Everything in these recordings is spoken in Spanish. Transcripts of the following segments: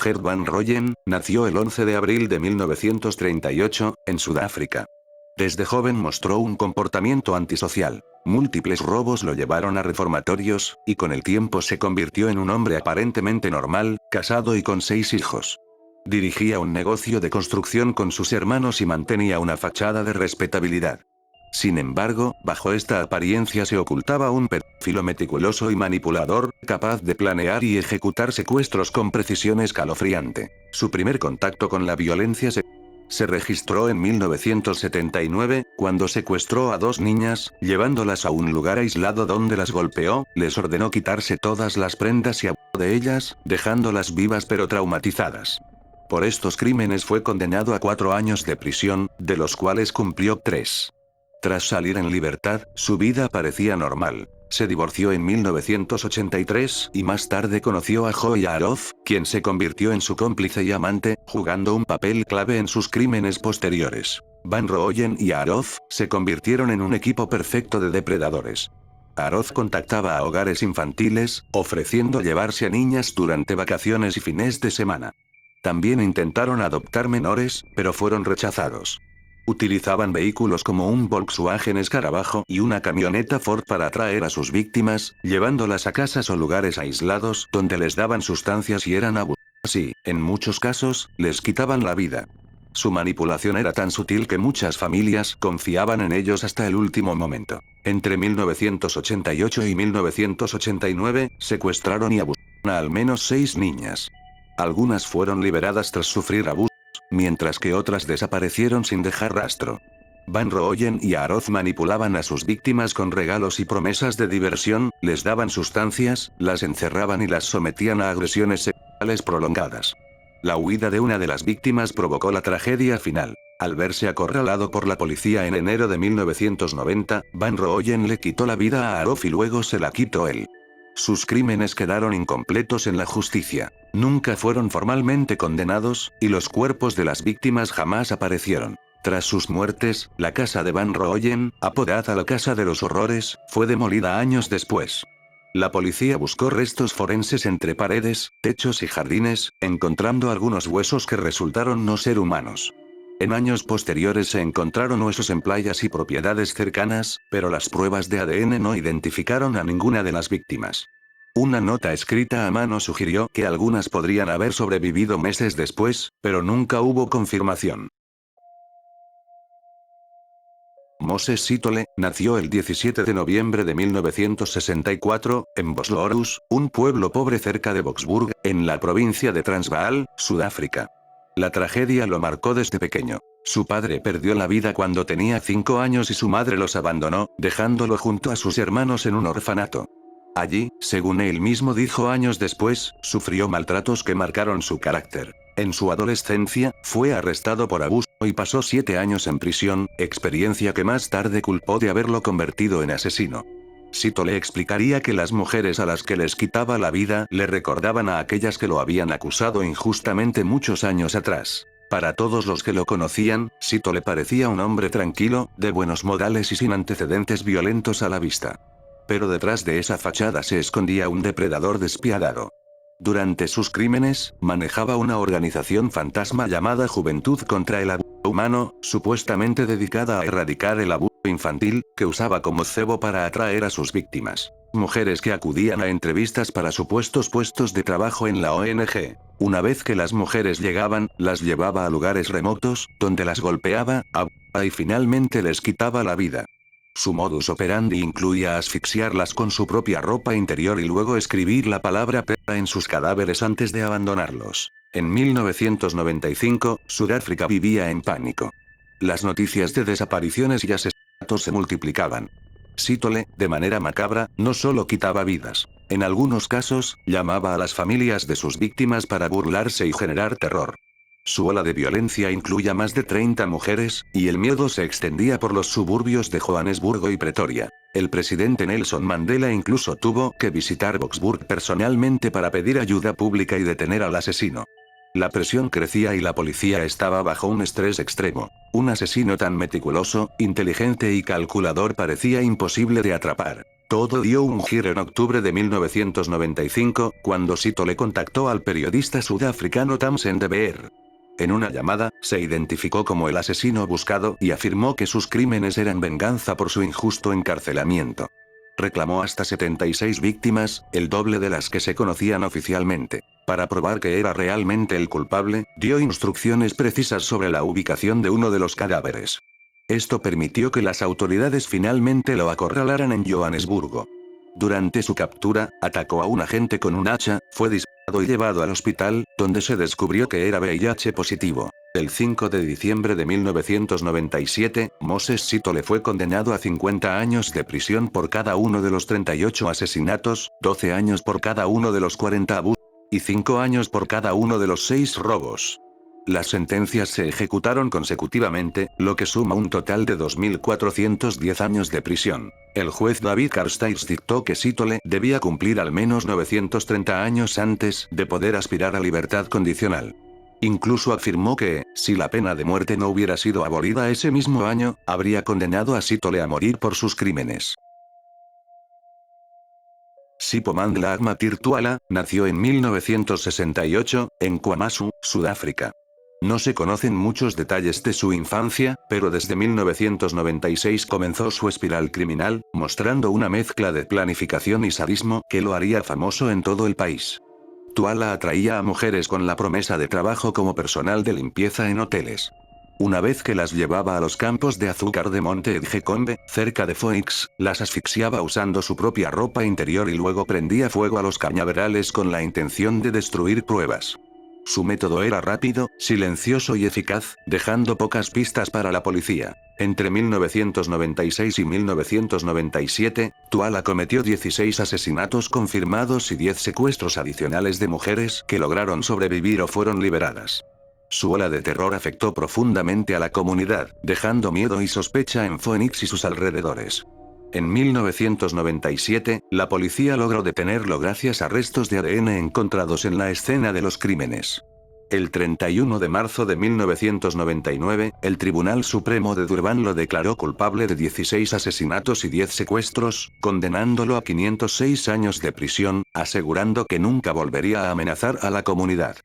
Gert Van Rooyen, nació el 11 de abril de 1938, en Sudáfrica. Desde joven mostró un comportamiento antisocial. Múltiples robos lo llevaron a reformatorios, y con el tiempo se convirtió en un hombre aparentemente normal, casado y con 6 hijos. Dirigía un negocio de construcción con sus hermanos y mantenía una fachada de respetabilidad. Sin embargo, bajo esta apariencia se ocultaba un pedófilo meticuloso y manipulador, capaz de planear y ejecutar secuestros con precisión escalofriante. Su primer contacto con la violencia se registró en 1979, cuando secuestró a 2 niñas, llevándolas a un lugar aislado donde las golpeó, les ordenó quitarse todas las prendas y abusó de ellas, dejándolas vivas pero traumatizadas. Por estos crímenes fue condenado a 4 años de prisión, de los cuales cumplió 3. Tras salir en libertad, su vida parecía normal. Se divorció en 1983 y más tarde conoció a Joy Arof, quien se convirtió en su cómplice y amante, jugando un papel clave en sus crímenes posteriores. Van Rooyen y Arof se convirtieron en un equipo perfecto de depredadores. Arof contactaba a hogares infantiles, ofreciendo llevarse a niñas durante vacaciones y fines de semana. También intentaron adoptar menores, pero fueron rechazados. Utilizaban vehículos como un Volkswagen Escarabajo y una camioneta Ford para atraer a sus víctimas, llevándolas a casas o lugares aislados donde les daban sustancias y eran abusadas y, en muchos casos, les quitaban la vida. Su manipulación era tan sutil que muchas familias confiaban en ellos hasta el último momento. Entre 1988 y 1989, secuestraron y abusaron a al menos 6 niñas. Algunas fueron liberadas tras sufrir abusos, mientras que otras desaparecieron sin dejar rastro. Van Rooyen y Arof manipulaban a sus víctimas con regalos y promesas de diversión, les daban sustancias, las encerraban y las sometían a agresiones sexuales prolongadas. La huida de una de las víctimas provocó la tragedia final. Al verse acorralado por la policía en enero de 1990, Van Rooyen le quitó la vida a Arof y luego se la quitó él. Sus crímenes quedaron incompletos en la justicia. Nunca fueron formalmente condenados, y los cuerpos de las víctimas jamás aparecieron. Tras sus muertes, la casa de Van Rooyen, apodada la Casa de los Horrores, fue demolida años después. La policía buscó restos forenses entre paredes, techos y jardines, encontrando algunos huesos que resultaron no ser humanos. En años posteriores se encontraron huesos en playas y propiedades cercanas, pero las pruebas de ADN no identificaron a ninguna de las víctimas. Una nota escrita a mano sugirió que algunas podrían haber sobrevivido meses después, pero nunca hubo confirmación. Moses Sitole nació el 17 de noviembre de 1964, en Vosloorus, un pueblo pobre cerca de Boksburg, en la provincia de Transvaal, Sudáfrica. La tragedia lo marcó desde pequeño. Su padre perdió la vida cuando tenía 5 años y su madre los abandonó, dejándolo junto a sus hermanos en un orfanato. Allí, según él mismo dijo años después, sufrió maltratos que marcaron su carácter. En su adolescencia, fue arrestado por abuso y pasó 7 años en prisión, experiencia que más tarde culpó de haberlo convertido en asesino. Sitole explicaría que las mujeres a las que les quitaba la vida le recordaban a aquellas que lo habían acusado injustamente muchos años atrás. Para todos los que lo conocían, Sitole parecía un hombre tranquilo, de buenos modales y sin antecedentes violentos a la vista. Pero detrás de esa fachada se escondía un depredador despiadado. Durante sus crímenes, manejaba una organización fantasma llamada Juventud contra el Abuso Humano, supuestamente dedicada a erradicar el abuso infantil, que usaba como cebo para atraer a sus víctimas. Mujeres que acudían a entrevistas para supuestos puestos de trabajo en la ONG. Una vez que las mujeres llegaban, las llevaba a lugares remotos, donde las golpeaba, abusaba y finalmente les quitaba la vida. Su modus operandi incluía asfixiarlas con su propia ropa interior y luego escribir la palabra perra en sus cadáveres antes de abandonarlos. En 1995, Sudáfrica vivía en pánico. Las noticias de desapariciones y asesinatos se multiplicaban. Sitole, de manera macabra, no solo quitaba vidas. En algunos casos, llamaba a las familias de sus víctimas para burlarse y generar terror. Su ola de violencia incluía más de 30 mujeres, y el miedo se extendía por los suburbios de Johannesburgo y Pretoria. El presidente Nelson Mandela incluso tuvo que visitar Boksburg personalmente para pedir ayuda pública y detener al asesino. La presión crecía y la policía estaba bajo un estrés extremo. Un asesino tan meticuloso, inteligente y calculador parecía imposible de atrapar. Todo dio un giro en octubre de 1995, cuando Sito le contactó al periodista sudafricano Tamsen de Beer. En una llamada, se identificó como el asesino buscado y afirmó que sus crímenes eran venganza por su injusto encarcelamiento. Reclamó hasta 76 víctimas, el doble de las que se conocían oficialmente. Para probar que era realmente el culpable, dio instrucciones precisas sobre la ubicación de uno de los cadáveres. Esto permitió que las autoridades finalmente lo acorralaran en Johannesburgo. Durante su captura, atacó a un agente con un hacha, fue disparado y llevado al hospital, donde se descubrió que era VIH positivo. El 5 de diciembre de 1997, Moses Sito le fue condenado a 50 años de prisión por cada uno de los 38 asesinatos, 12 años por cada uno de los 40 abusos, y 5 años por cada uno de los 6 robos. Las sentencias se ejecutaron consecutivamente, lo que suma un total de 2.410 años de prisión. El juez David Carstairs dictó que Sito le debía cumplir al menos 930 años antes de poder aspirar a libertad condicional. Incluso afirmó que, si la pena de muerte no hubiera sido abolida ese mismo año, habría condenado a Sito le a morir por sus crímenes. Sipho Mandla Agmatir Tuala, nació en 1968, en KwaMashu, Sudáfrica. No se conocen muchos detalles de su infancia, pero desde 1996 comenzó su espiral criminal, mostrando una mezcla de planificación y sadismo que lo haría famoso en todo el país. Tuala atraía a mujeres con la promesa de trabajo como personal de limpieza en hoteles. Una vez que las llevaba a los campos de azúcar de Monte Edgecombe, cerca de Phoenix, las asfixiaba usando su propia ropa interior y luego prendía fuego a los cañaverales con la intención de destruir pruebas. Su método era rápido, silencioso y eficaz, dejando pocas pistas para la policía. Entre 1996 y 1997, Tuala cometió 16 asesinatos confirmados y 10 secuestros adicionales de mujeres que lograron sobrevivir o fueron liberadas. Su ola de terror afectó profundamente a la comunidad, dejando miedo y sospecha en Phoenix y sus alrededores. En 1997, la policía logró detenerlo gracias a restos de ADN encontrados en la escena de los crímenes. El 31 de marzo de 1999, el Tribunal Supremo de Durban lo declaró culpable de 16 asesinatos y 10 secuestros, condenándolo a 506 años de prisión, asegurando que nunca volvería a amenazar a la comunidad.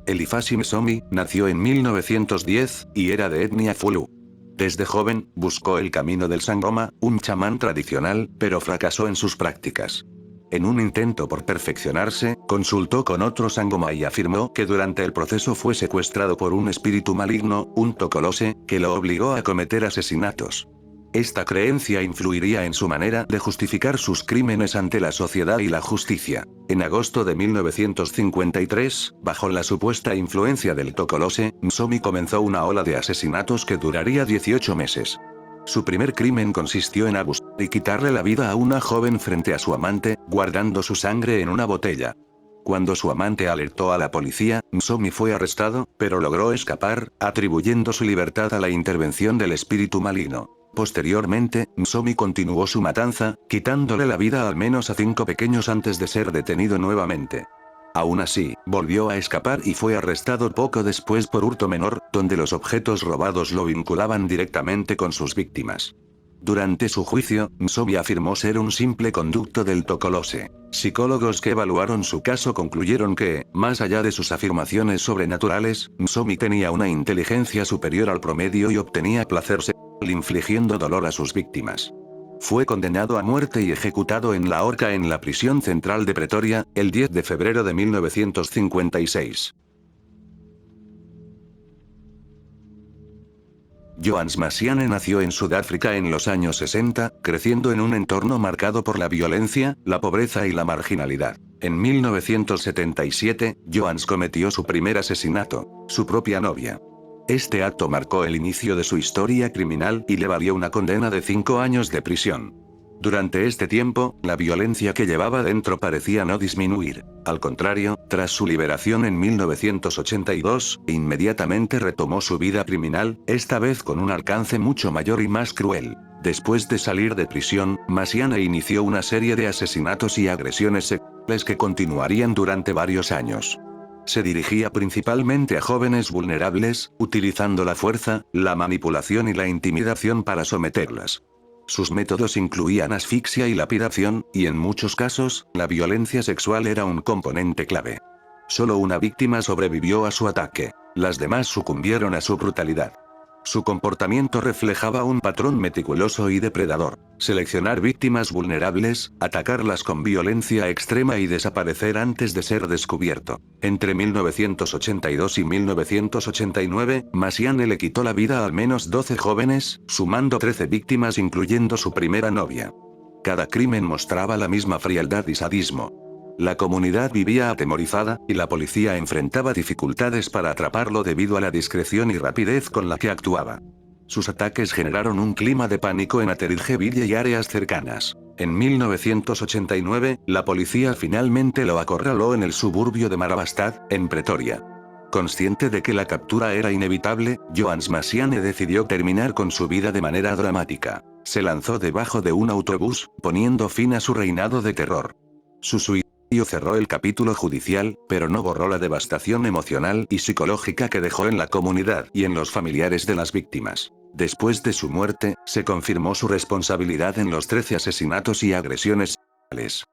Elifasi Msomi, nació en 1910, y era de etnia Fulu. Desde joven, buscó el camino del Sangoma, un chamán tradicional, pero fracasó en sus prácticas. En un intento por perfeccionarse, consultó con otro Sangoma y afirmó que durante el proceso fue secuestrado por un espíritu maligno, un Tokolose, que lo obligó a cometer asesinatos. Esta creencia influiría en su manera de justificar sus crímenes ante la sociedad y la justicia. En agosto de 1953, bajo la supuesta influencia del Tokolose, Msomi comenzó una ola de asesinatos que duraría 18 meses. Su primer crimen consistió en abusar y quitarle la vida a una joven frente a su amante, guardando su sangre en una botella. Cuando su amante alertó a la policía, Msomi fue arrestado, pero logró escapar, atribuyendo su libertad a la intervención del espíritu maligno. Posteriormente, Msomi continuó su matanza, quitándole la vida al menos a 5 pequeños antes de ser detenido nuevamente. Aún así, volvió a escapar y fue arrestado poco después por hurto menor, donde los objetos robados lo vinculaban directamente con sus víctimas. Durante su juicio, Msomi afirmó ser un simple conducto del Tokolose. Psicólogos que evaluaron su caso concluyeron que, más allá de sus afirmaciones sobrenaturales, Msomi tenía una inteligencia superior al promedio y obtenía placer sexual infligiendo dolor a sus víctimas. Fue condenado a muerte y ejecutado en la horca en la prisión central de Pretoria, el 10 de febrero de 1956. Johannes Masiane nació en Sudáfrica en los años 60, creciendo en un entorno marcado por la violencia, la pobreza y la marginalidad. En 1977, Johannes cometió su primer asesinato, su propia novia. Este acto marcó el inicio de su historia criminal y le valió una condena de 5 años de prisión. Durante este tiempo, la violencia que llevaba dentro parecía no disminuir. Al contrario, tras su liberación en 1982, inmediatamente retomó su vida criminal, esta vez con un alcance mucho mayor y más cruel. Después de salir de prisión, Masiane inició una serie de asesinatos y agresiones sexuales que continuarían durante varios años. Se dirigía principalmente a jóvenes vulnerables, utilizando la fuerza, la manipulación y la intimidación para someterlas. Sus métodos incluían asfixia y lapidación, y en muchos casos, la violencia sexual era un componente clave. Solo una víctima sobrevivió a su ataque. Las demás sucumbieron a su brutalidad. Su comportamiento reflejaba un patrón meticuloso y depredador. Seleccionar víctimas vulnerables, atacarlas con violencia extrema y desaparecer antes de ser descubierto. Entre 1982 y 1989, Masiane le quitó la vida a al menos 12 jóvenes, sumando 13 víctimas incluyendo su primera novia. Cada crimen mostraba la misma frialdad y sadismo. La comunidad vivía atemorizada, y la policía enfrentaba dificultades para atraparlo debido a la discreción y rapidez con la que actuaba. Sus ataques generaron un clima de pánico en Atteridgeville y áreas cercanas. En 1989, la policía finalmente lo acorraló en el suburbio de Marabastad, en Pretoria. Consciente de que la captura era inevitable, Johannes Masiane decidió terminar con su vida de manera dramática. Se lanzó debajo de un autobús, poniendo fin a su reinado de terror. Su suicidio cerró el capítulo judicial, pero no borró la devastación emocional y psicológica que dejó en la comunidad y en los familiares de las víctimas. Después de su muerte, se confirmó su responsabilidad en los 13 asesinatos y agresiones sexuales.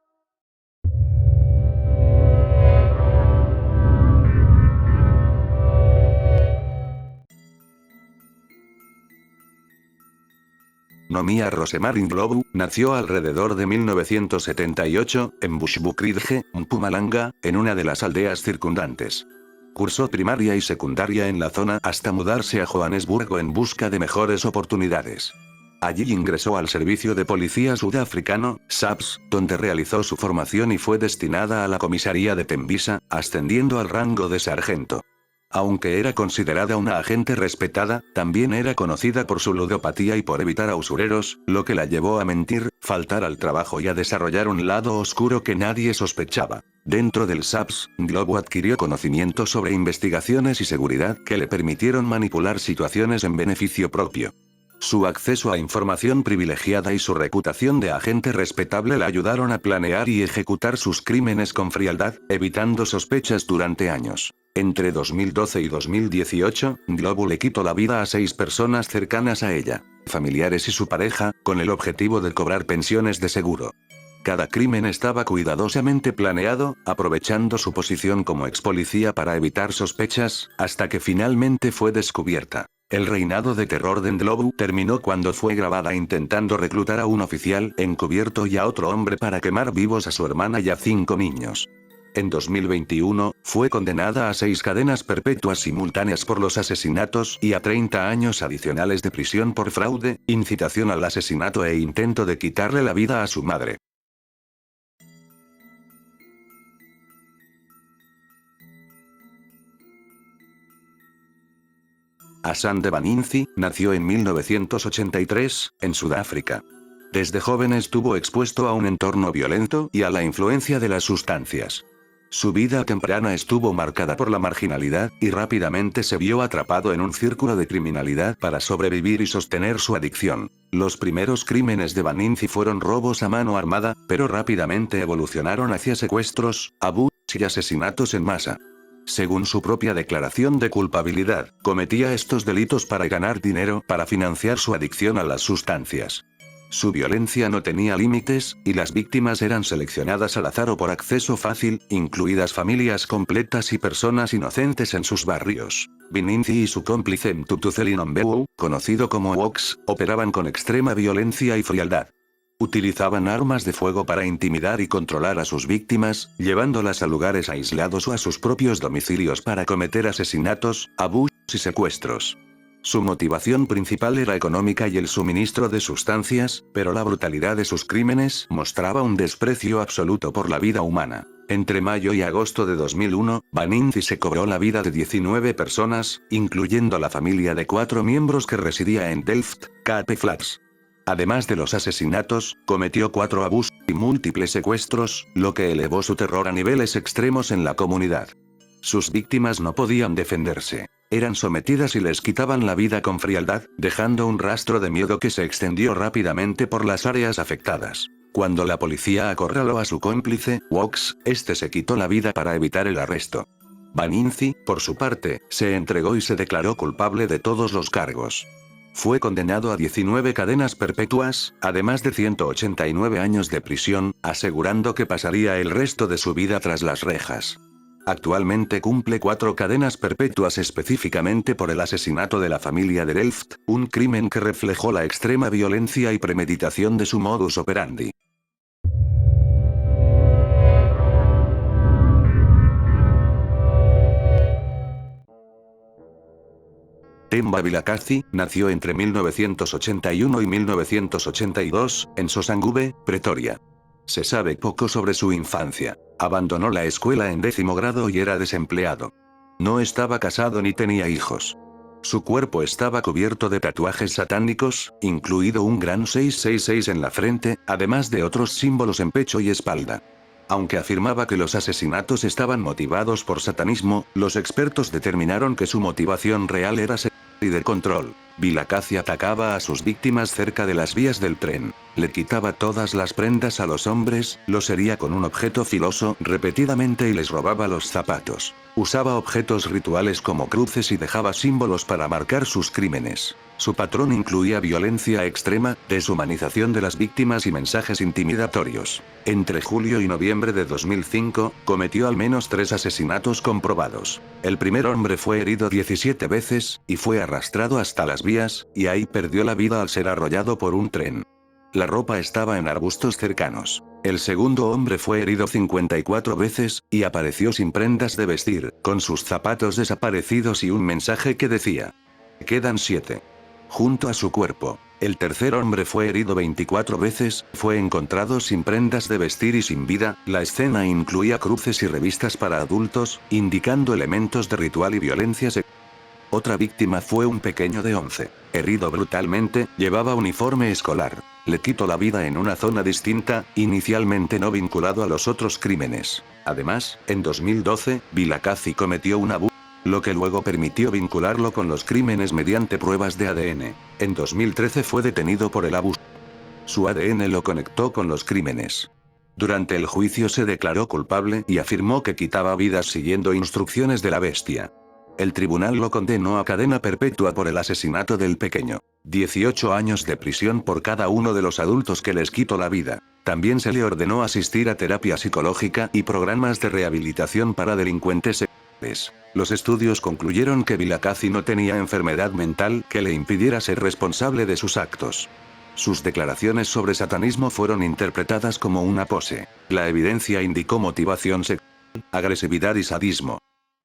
Nomia Rosemary Ndlovu nació alrededor de 1978, en Bushbuckridge, Mpumalanga, en una de las aldeas circundantes. Cursó primaria y secundaria en la zona hasta mudarse a Johannesburgo en busca de mejores oportunidades. Allí ingresó al servicio de policía sudafricano, SAPS, donde realizó su formación y fue destinada a la comisaría de Tembisa, ascendiendo al rango de sargento. Aunque era considerada una agente respetada, también era conocida por su ludopatía y por evitar a usureros, lo que la llevó a mentir, faltar al trabajo y a desarrollar un lado oscuro que nadie sospechaba. Dentro del SAPS, Ndlovu adquirió conocimientos sobre investigaciones y seguridad que le permitieron manipular situaciones en beneficio propio. Su acceso a información privilegiada y su reputación de agente respetable la ayudaron a planear y ejecutar sus crímenes con frialdad, evitando sospechas durante años. Entre 2012 y 2018, Ndlovu le quitó la vida a 6 personas cercanas a ella, familiares y su pareja, con el objetivo de cobrar pensiones de seguro. Cada crimen estaba cuidadosamente planeado, aprovechando su posición como expolicía para evitar sospechas, hasta que finalmente fue descubierta. El reinado de terror de Ndlovu terminó cuando fue grabada intentando reclutar a un oficial encubierto y a otro hombre para quemar vivos a su hermana y a 5 niños. En 2021, fue condenada a 6 cadenas perpetuas simultáneas por los asesinatos y a 30 años adicionales de prisión por fraude, incitación al asesinato e intento de quitarle la vida a su madre. Asante Baninzi nació en 1983, en Sudáfrica. Desde joven estuvo expuesto a un entorno violento y a la influencia de las sustancias. Su vida temprana estuvo marcada por la marginalidad, y rápidamente se vio atrapado en un círculo de criminalidad para sobrevivir y sostener su adicción. Los primeros crímenes de Baninzi fueron robos a mano armada, pero rápidamente evolucionaron hacia secuestros, abusos y asesinatos en masa. Según su propia declaración de culpabilidad, cometía estos delitos para ganar dinero para financiar su adicción a las sustancias. Su violencia no tenía límites, y las víctimas eran seleccionadas al azar o por acceso fácil, incluidas familias completas y personas inocentes en sus barrios. Baninzi y su cómplice Mtutuzelin Nombewu, conocido como Wox, operaban con extrema violencia y frialdad. Utilizaban armas de fuego para intimidar y controlar a sus víctimas, llevándolas a lugares aislados o a sus propios domicilios para cometer asesinatos, abusos y secuestros. Su motivación principal era económica y el suministro de sustancias, pero la brutalidad de sus crímenes mostraba un desprecio absoluto por la vida humana. Entre mayo y agosto de 2001, Baninzi se cobró la vida de 19 personas, incluyendo la familia de 4 miembros que residía en Delft, Cape Flats. Además de los asesinatos, cometió 4 abusos y múltiples secuestros, lo que elevó su terror a niveles extremos en la comunidad. Sus víctimas no podían defenderse. Eran sometidas y les quitaban la vida con frialdad, dejando un rastro de miedo que se extendió rápidamente por las áreas afectadas. Cuando la policía acorraló a su cómplice, Wox, este se quitó la vida para evitar el arresto. Baninci, por su parte, se entregó y se declaró culpable de todos los cargos. Fue condenado a 19 cadenas perpetuas, además de 189 años de prisión, asegurando que pasaría el resto de su vida tras las rejas. Actualmente cumple 4 cadenas perpetuas específicamente por el asesinato de la familia de Delft, un crimen que reflejó la extrema violencia y premeditación de su modus operandi. Themba Vilakazi, nació entre 1981 y 1982, en Soshanguve, Pretoria. Se sabe poco sobre su infancia. Abandonó la escuela en 10º grado y era desempleado. No estaba casado ni tenía hijos. Su cuerpo estaba cubierto de tatuajes satánicos, incluido un gran 666 en la frente, además de otros símbolos en pecho y espalda. Aunque afirmaba que los asesinatos estaban motivados por satanismo, los expertos determinaron que su motivación real era y de control. Vilakazi atacaba a sus víctimas cerca de las vías del tren. Le quitaba todas las prendas a los hombres, los hería con un objeto filoso repetidamente y les robaba los zapatos. Usaba objetos rituales como cruces y dejaba símbolos para marcar sus crímenes. Su patrón incluía violencia extrema, deshumanización de las víctimas y mensajes intimidatorios. Entre julio y noviembre de 2005, cometió al menos 3 asesinatos comprobados. El primer hombre fue herido 17 veces, y fue arrastrado hasta las vías, y ahí perdió la vida al ser arrollado por un tren. La ropa estaba en arbustos cercanos. El segundo hombre fue herido 54 veces, y apareció sin prendas de vestir, con sus zapatos desaparecidos y un mensaje que decía: "Quedan 7". Junto a su cuerpo. El tercer hombre fue herido 24 veces, fue encontrado sin prendas de vestir y sin vida. La escena incluía cruces y revistas para adultos, indicando elementos de ritual y violencia sexual. Otra víctima fue un pequeño de 11. Herido brutalmente, llevaba uniforme escolar. Le quitó la vida en una zona distinta, inicialmente no vinculado a los otros crímenes. Además, en 2012, Vilakazi cometió un abuso, lo que luego permitió vincularlo con los crímenes mediante pruebas de ADN. En 2013 fue detenido por el abuso. Su ADN lo conectó con los crímenes. Durante el juicio se declaró culpable y afirmó que quitaba vidas siguiendo instrucciones de la bestia. El tribunal lo condenó a cadena perpetua por el asesinato del pequeño. 18 años de prisión por cada uno de los adultos que les quitó la vida. También se le ordenó asistir a terapia psicológica y programas de rehabilitación para delincuentes sexuales. Los estudios concluyeron que Vilakazi no tenía enfermedad mental que le impidiera ser responsable de sus actos. Sus declaraciones sobre satanismo fueron interpretadas como una pose. La evidencia indicó motivación sexual, agresividad y sadismo.